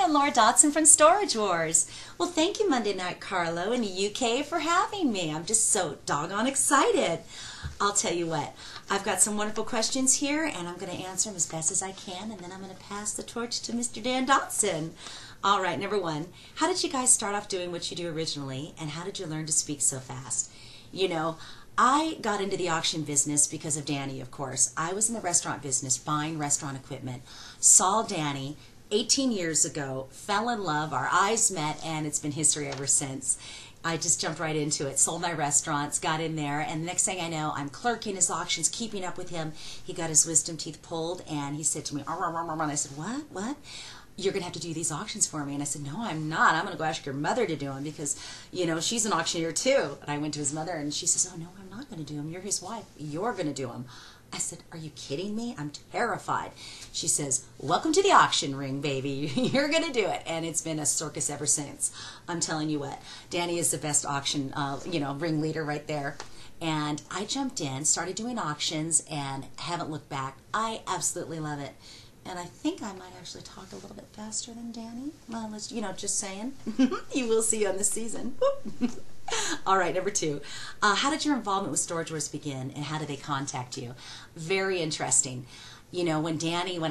I'm Laura Dotson from Storage Wars. Well, thank you, Monday Night Carlo in the UK, for having me. I'm just so doggone excited. I'll tell you what, I've got some wonderful questions here, and I'm going to answer them as best as I can, and then I'm going to pass the torch to Mr. Dan Dotson. All right, number one, how did you guys start off doing what you do originally, and how did you learn to speak so fast? You know, I got into the auction business because of Danny, of course. I was in the restaurant business buying restaurant equipment, saw Danny 18 years ago, fell in love, our eyes met, and it's been history ever since. I just jumped right into it, sold my restaurants, got in there, and the next thing I know, I'm clerking his auctions, keeping up with him. He got his wisdom teeth pulled, and he said to me, "Arr, arr, arr, arr," and I said, what? You're going to have to do these auctions for me. And I said, no, I'm not. I'm going to go ask your mother to do them because, you know, she's an auctioneer too. And I went to his mother and she says, oh, no, I'm not going to do them. You're his wife. You're going to do them. I said, are you kidding me? I'm terrified. She says, welcome to the auction ring, baby. You're going to do it. And it's been a circus ever since. I'm telling you what, Danny is the best auction, ring leader right there. And I jumped in, started doing auctions, and haven't looked back. I absolutely love it. And I think I might actually talk a little bit faster than Danny. Well, let's, just saying. You will see on this season. All right, number two. How did your involvement with Storage Wars begin, and how did they contact you? Very interesting. You know, when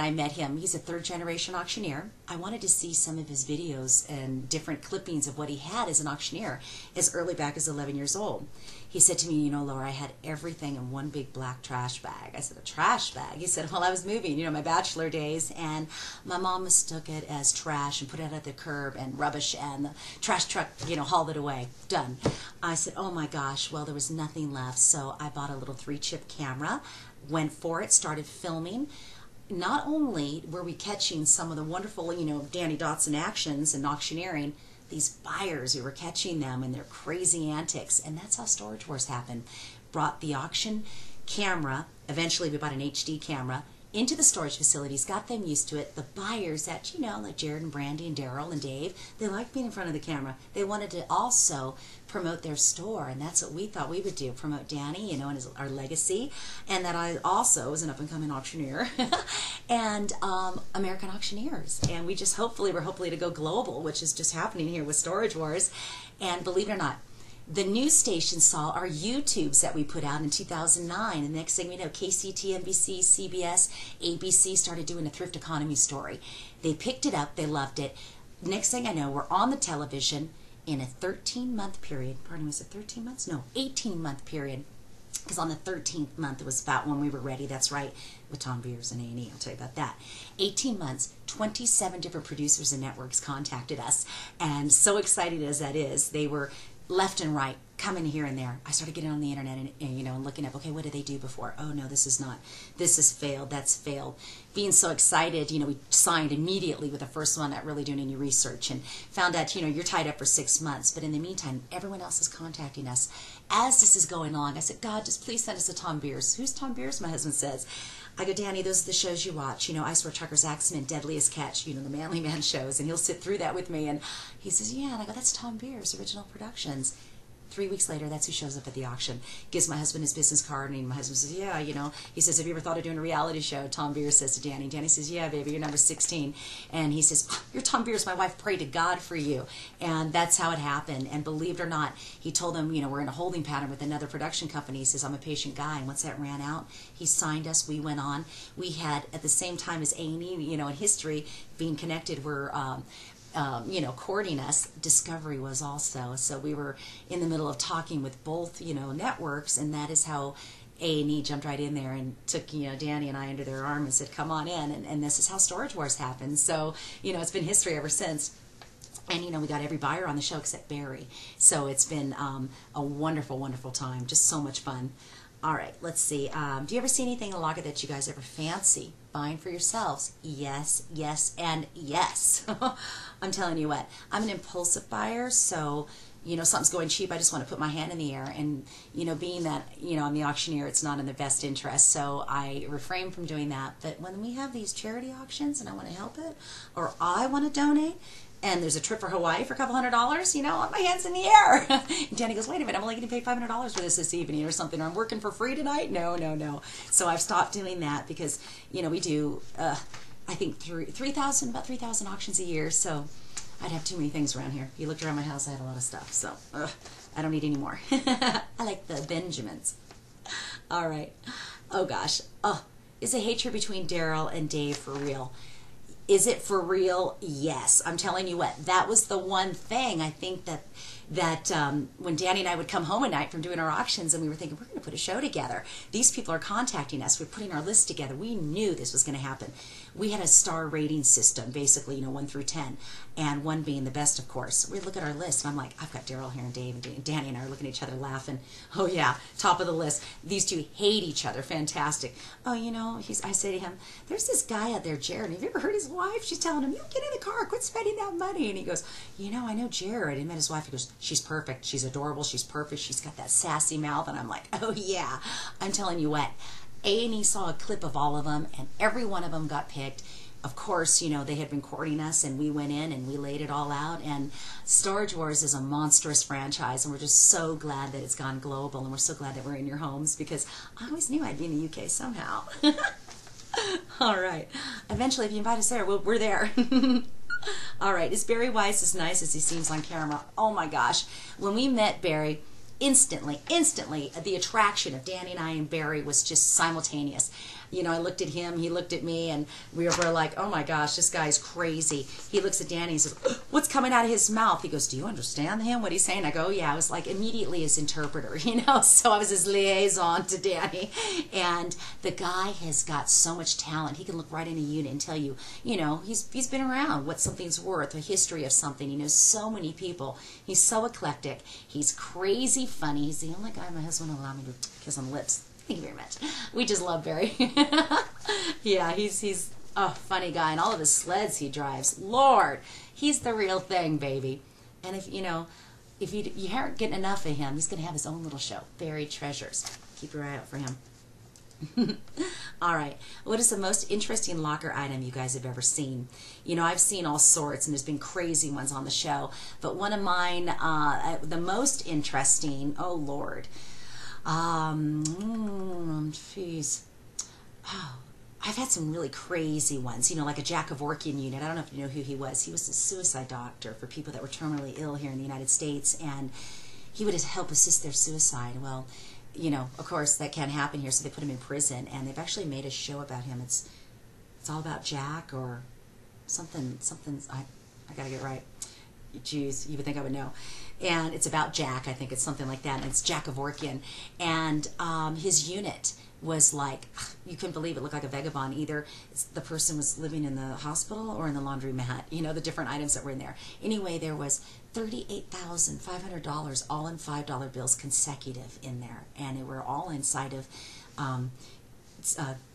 I met him, he's a third-generation auctioneer. I wanted to see some of his videos and different clippings of what he had as an auctioneer as early back as 11 years old. He said to me, you know, Laura, I had everything in one big black trash bag. I said, a trash bag? He said, well, I was moving, my bachelor days, and my mom mistook it as trash and put it at the curb and rubbish, and the trash truck, hauled it away. Done. I said, oh my gosh, well, there was nothing left, so I bought a little 3-chip camera, went for it, started filming. Not only were we catching some of the wonderful, Danny Dotson actions and auctioneering, these buyers, we were catching them and their crazy antics, and that's how Storage Wars happened. Brought the auction camera, eventually we bought an HD camera, into the storage facilities, got them used to it. The buyers that, like Jared and Brandy and Daryl and Dave, they liked being in front of the camera. They wanted to also promote their store, and that's what we thought we would do, promote Danny, and our legacy, and that I also was an up-and-coming auctioneer, and American Auctioneers, and we're hopefully to go global, which is just happening here with Storage Wars, and believe it or not, the news station saw our YouTubes that we put out in 2009, and the next thing we know, KCT, NBC, CBS, ABC started doing a thrift economy story. They picked it up, they loved it. Next thing I know, we're on the television in a 13-month period. Pardon me, was it 13 months? No, 18-month period. Because on the 13th month, it was about when we were ready. That's right, with Tom Beers and A&E. I'll tell you about that. 18 months, 27 different producers and networks contacted us. And so excited as that is, they were left and right, coming here and there. I started getting on the internet and looking up, okay, what did they do before? Oh no, this has failed, that's failed. Being so excited, we signed immediately with the first one, not really doing any research, and found out, you're tied up for 6 months, but in the meantime, everyone else is contacting us. As this is going along, I said, God, just please send us to Tom Beers. Who's Tom Beers? My husband says. I go, Danny, those are the shows you watch, Ice Road Truckers, Axemen, Deadliest Catch, the Manly Man shows, and he'll sit through that with me, and he says, yeah, and I go, that's Tom Beers, Original Productions. 3 weeks later, that's who shows up at the auction. Gives my husband his business card, and my husband says, yeah, he says, have you ever thought of doing a reality show? Tom Beers says to Danny. Danny says, yeah, baby, you're number 16. And he says, oh, you're Tom Beers, my wife prayed to God for you. And that's how it happened. And believe it or not, he told them, we're in a holding pattern with another production company. He says, I'm a patient guy. And once that ran out, he signed us. We went on. We had, at the same time as A&E, in history, being connected, we're courting us. Discovery was also. So we were in the middle of talking with both, networks, and that is how A&E jumped right in there and took, Danny and I under their arm and said, come on in. And this is how Storage Wars happened. So, it's been history ever since. And, we got every buyer on the show except Barry. So it's been a wonderful, wonderful time. Just so much fun. All right, let's see. Do you ever see anything in the locker that you guys ever fancy buying for yourselves? Yes, yes, and yes. I'm telling you what, I'm an impulsive buyer, so, something's going cheap, I just want to put my hand in the air. And, being that, I'm the auctioneer, it's not in the best interest, so I refrain from doing that. But when we have these charity auctions and I want to help it, or I want to donate, and there's a trip for Hawaii for a couple $100, my hand's in the air. And Danny goes, wait a minute, I'm only going to pay $500 for this evening or something, or I'm working for free tonight? No, no, no. So I've stopped doing that because, we do, I think about 3,000 auctions a year, so I'd have too many things around here. If you looked around my house, I had a lot of stuff, so I don't need any more. I like the Benjamins. All right. Oh, gosh. Oh, is a hatred between Daryl and Dave for real? Is it for real? Yes. I'm telling you what, that was the one thing I think that when Danny and I would come home at night from doing our auctions and we were thinking, we're going to put a show together. These people are contacting us. We're putting our list together. We knew this was going to happen. We had a star rating system, basically, 1 through 10, and 1 being the best, of course. We look at our list, and I'm like, I've got Daryl here and Dave, and Danny and I are looking at each other laughing. Oh, yeah, top of the list. These two hate each other. Fantastic. Oh, I say to him, there's this guy out there, Jared. Have you ever heard his wife? She's telling him, you get in the car, quit spending that money. And he goes, I know Jared. He met his wife. He goes, she's perfect. She's adorable. She's perfect. She's got that sassy mouth. And I'm like, oh, yeah. I'm telling you what. A&E saw a clip of all of them, and every one of them got picked. Of course, they had been courting us, and we went in and we laid it all out. And Storage Wars is a monstrous franchise, and we're just so glad that it's gone global, and we're so glad that we're in your homes, because I always knew I'd be in the UK somehow. All right. Eventually, if you invite us there, we're there. All right. Is Barry Weiss as nice as he seems on camera? Oh, my gosh. When we met Barry, instantly, the attraction of Danny and I and Barry was just simultaneous. I looked at him, he looked at me, and we were like, oh my gosh, this guy's crazy. He looks at Danny and says, what's coming out of his mouth? He goes, do you understand him, what he's saying? I go, yeah. I was like immediately his interpreter, so I was his liaison to Danny. And the guy has got so much talent. He can look right in a unit and tell you, he's been around, what something's worth, a history of something. He knows so many people. He's so eclectic. He's crazy funny. He's the only guy my husband will allow me to kiss on the lips. Thank you very much. We just love Barry. Yeah, he's a funny guy, and all of his sleds he drives. Lord, he's the real thing, baby. And if you aren't getting enough of him, he's going to have his own little show, Buried Treasures. Keep your eye out for him. All right. What is the most interesting locker item you guys have ever seen? I've seen all sorts, and there's been crazy ones on the show. But one of mine, the most interesting, oh, Lord. Jeez. Oh, I've had some really crazy ones, like a Jack Kevorkian unit. I don't know if you know who he was. He was a suicide doctor for people that were terminally ill here in the United States, and he would help assist their suicide. Well, of course that can't happen here, so they put him in prison, and they've actually made a show about him. It's all about Jack or something, I gotta get it right. Jeez, you would think I would know. And it's about Jack, I think it's something like that, and it's Jack Kevorkian. And his unit was like, you couldn't believe it, looked like a vagabond. Either the person was living in the hospital or in the laundromat, the different items that were in there. Anyway, there was $38,500 all in $5 bills consecutive in there, and they were all inside of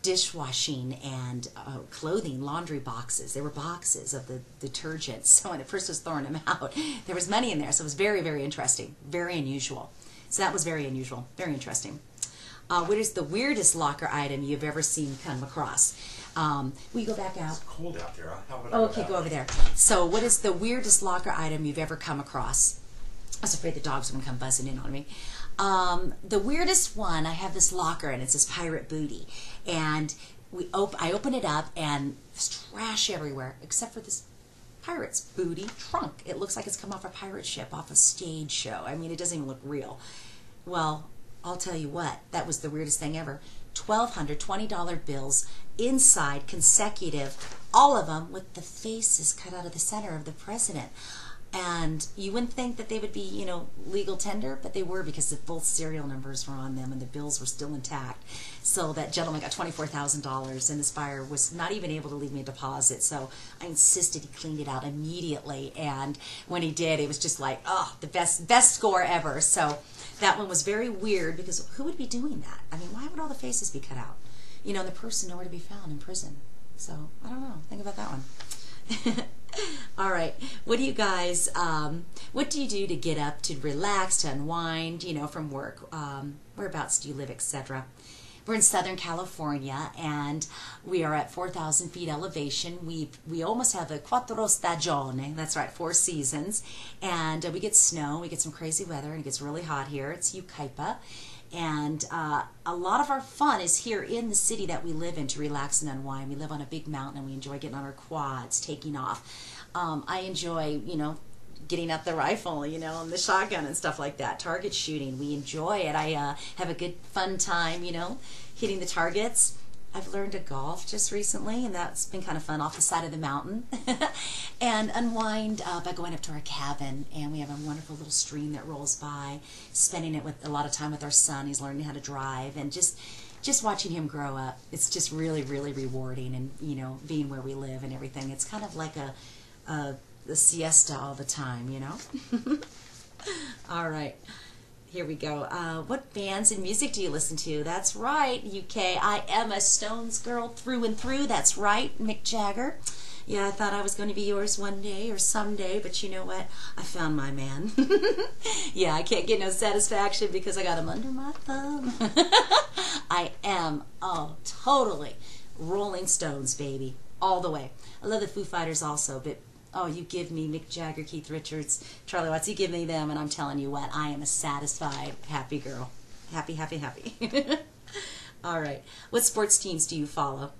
dishwashing and clothing, laundry boxes. There were boxes of the detergents. So when the person was throwing them out, there was money in there. So it was very, very interesting, very unusual. So that was very unusual, very interesting. What is the weirdest locker item you've ever seen come across? Will you go back out? It's cold out there. Okay, go over there. So what is the weirdest locker item you've ever come across? I was afraid the dogs were going to come buzzing in on me. The weirdest one, I have this locker, and it's this pirate booty. And I open it up, and there's trash everywhere, except for this pirate's booty trunk. It looks like it's come off a pirate ship, off a stage show. I mean, it doesn't even look real. Well, I'll tell you what, that was the weirdest thing ever. $1,220 bills inside, consecutive, all of them with the faces cut out of the center of the president. And you wouldn't think that they would be, legal tender, but they were, because both serial numbers were on them and the bills were still intact. So that gentleman got $24,000, and this buyer was not even able to leave me a deposit. So I insisted he cleaned it out immediately. And when he did, it was just like, oh, the best score ever. So that one was very weird, because who would be doing that? I mean, why would all the faces be cut out? And the person nowhere to be found in prison. So I don't know. Think about that one. All right. What do you guys, what do you do to get up, to relax, to unwind, from work? Whereabouts do you live, etc.? We're in Southern California, and we are at 4,000 feet elevation. We almost have a quattro stagioni. That's right, 4 seasons. And we get snow, we get some crazy weather, and it gets really hot here. It's Yucaipa. And a lot of our fun is here in the city that we live in to relax and unwind. We live on a big mountain and we enjoy getting on our quads, taking off. I enjoy, getting out the rifle, and the shotgun and stuff like that. Target shooting, we enjoy it. I have a good fun time, hitting the targets. I've learned to golf just recently, and that's been kind of fun off the side of the mountain. And unwind by going up to our cabin, and we have a wonderful little stream that rolls by, spending it with a lot of time with our son. He's learning how to drive, and just watching him grow up. It's just really, really rewarding, and being where we live and everything. It's kind of like a siesta all the time, All right. Here we go. What bands and music do you listen to? That's right, UK. I am a Stones girl through and through. That's right, Mick Jagger. Yeah, I thought I was going to be yours one day or someday, but you know what? I found my man. Yeah, I can't get no satisfaction because I got him under my thumb. I am, totally Rolling Stones, baby. All the way. I love the Foo Fighters also, but you give me Mick Jagger, Keith Richards, Charlie Watts, you give me them, and I'm telling you what, I am a satisfied, happy girl. Happy, happy, happy. All right. What sports teams do you follow?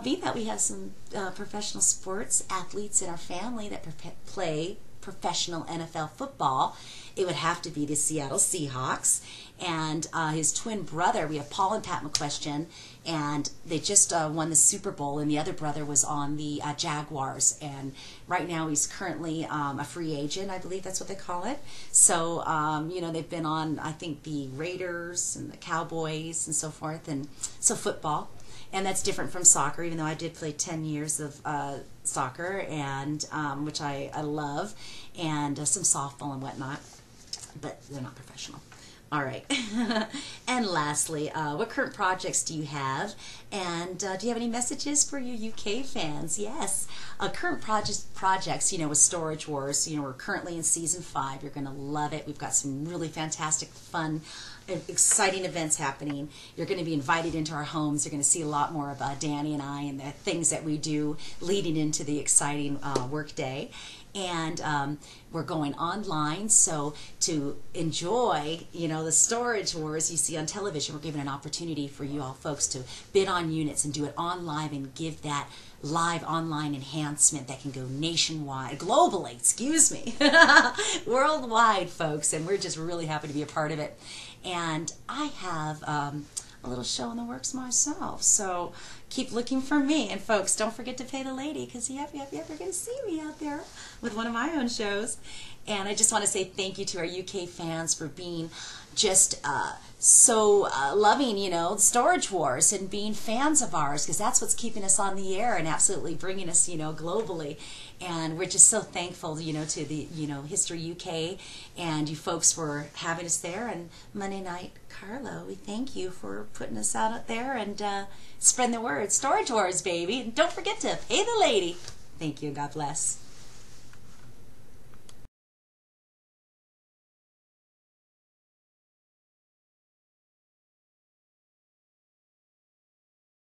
Being that we have some professional sports athletes in our family that play professional NFL football, it would have to be the Seattle Seahawks. And his twin brother, we have Paul and Pat McQuestion, and they just won the Super Bowl, and the other brother was on the Jaguars. And right now he's currently a free agent, I believe that's what they call it. So, they've been on, I think, the Raiders and the Cowboys and so forth, and so football. And that's different from soccer, even though I did play 10 years of soccer, and which I love, and some softball and whatnot, but they're not professional. All right. And lastly, what current projects do you have? And do you have any messages for your UK fans? Yes. Current projects, with Storage Wars, we're currently in season 5. You're going to love it. We've got some really fantastic, fun, exciting events happening. You're going to be invited into our homes. You're going to see a lot more of Danny and I and the things that we do leading into the exciting work day. And we're going online, so to enjoy, the Storage Wars you see on television, we're giving an opportunity for you all folks to bid on units and do it on live and give that live online enhancement that can go nationwide, globally, excuse me, worldwide, folks, and we're just really happy to be a part of it. And I have a little show in the works myself, so keep looking for me. And folks, don't forget to pay the lady, because you're ever going to see me out there with one of my own shows. And I just want to say thank you to our UK fans for being just so loving, Storage Wars, and being fans of ours, because that's what's keeping us on the air and absolutely bringing us, globally. And we're just so thankful, to the, History UK and you folks for having us there. And Monday Night Carlo, we thank you for putting us out there and spreading the word. Storage Wars, baby. And don't forget to pay the lady. Thank you. God bless.